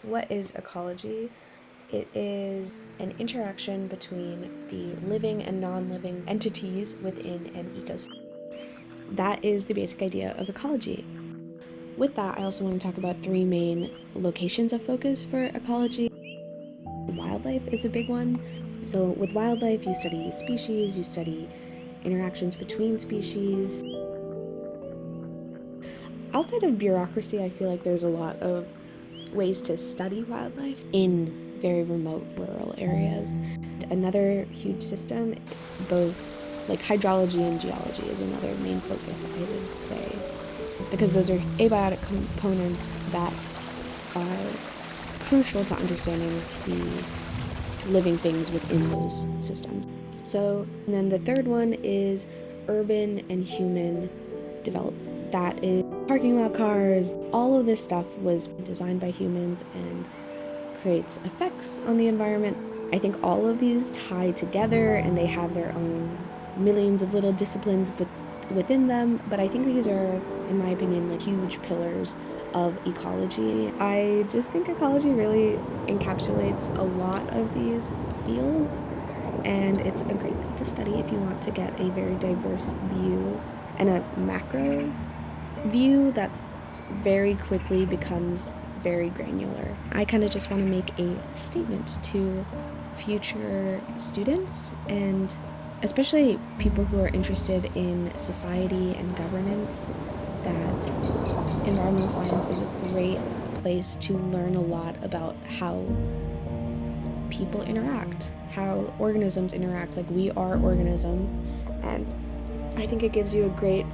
What is ecology? It is an interaction between the living and non-living entities within an ecosystem. That is the basic idea of ecology. With that, I also want to talk about three main locations of focus for ecology. Wildlife is a big one. So with wildlife, you study species, you study interactions between species. Outside of bureaucracy, I feel like there's a lot of ways to study wildlife in very remote rural areas. Another huge system, both like hydrology and geology, is another main focus, I would say, because those are abiotic components that are crucial to understanding the living things within those systems. So, and then the third one is urban and human development. That is parking lot cars. All of this stuff was designed by humans and creates effects on the environment. I think all of these tie together and they have their own millions of little disciplines within them, but I think these are, in my opinion, like huge pillars of ecology. I just think ecology really encapsulates a lot of these fields, and it's a great thing to study if you want to get a very diverse view and a macro view that very quickly becomes very granular. I kind of just want to make a statement to future students and especially people who are interested in society and governance that environmental science is a great place to learn a lot about how people interact, how organisms interact. Like, we are organisms, and I think it gives you a great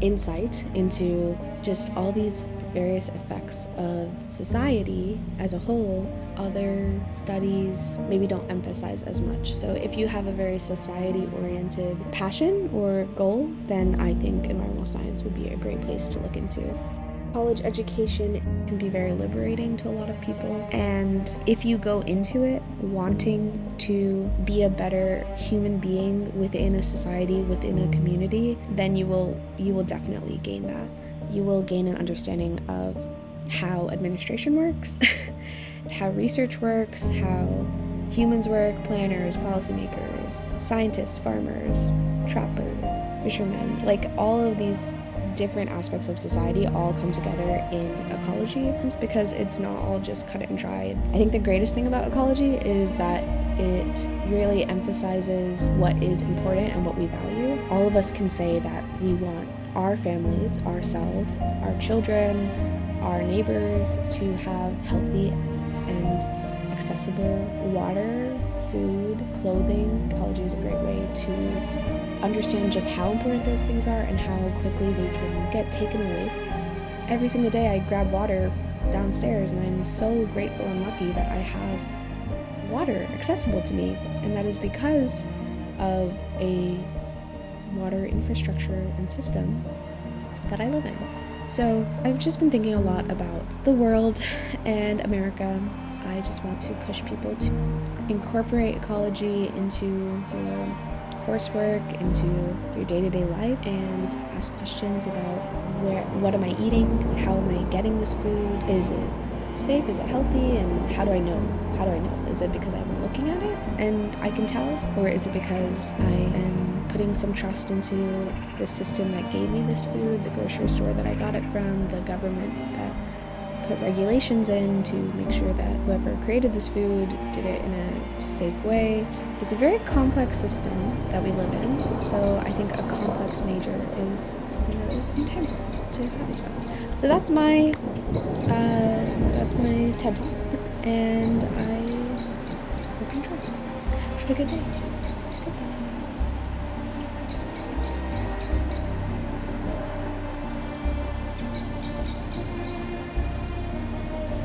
insight into just all these various effects of society as a whole. Other studies maybe don't emphasize as much. So if you have a very society-oriented passion or goal, then I think environmental science would be a great place to look into. College education can be very liberating to a lot of people, and if you go into it wanting to be a better human being within a society, within a community, then you will definitely gain that. You will gain an understanding of how administration works, how research works, how humans work, planners, policymakers, scientists, farmers, trappers, fishermen. Like, all of these different aspects of society all come together in ecology, because it's not all just cut and dry. I think the greatest thing about ecology is that it really emphasizes what is important and what we value. All of us can say that we want our families, ourselves, our children, our neighbors to have healthy and accessible water, food, clothing. Ecology is a great way to understand just how important those things are and how quickly they can get taken away from you. Every single day I grab water downstairs, and I'm so grateful and lucky that I have water accessible to me, and that is because of a water infrastructure and system that I live in. So I've just been thinking a lot about the world and America. I just want to push people to incorporate ecology into your coursework, into your day-to-day life, and ask questions about what am I eating, how am I getting this food, is it safe, is it healthy, and how do I know? Is it because I'm looking at it and I can tell, or is it because I am putting some trust into the system that gave me this food, the grocery store that I got it from, the government that put regulations in to make sure that whoever created this food did it in a safe way. It's a very complex system that we live in, so I think a complex major is something that is integral to having that. So that's my TED Talk, and I hope you enjoy. Have a good day.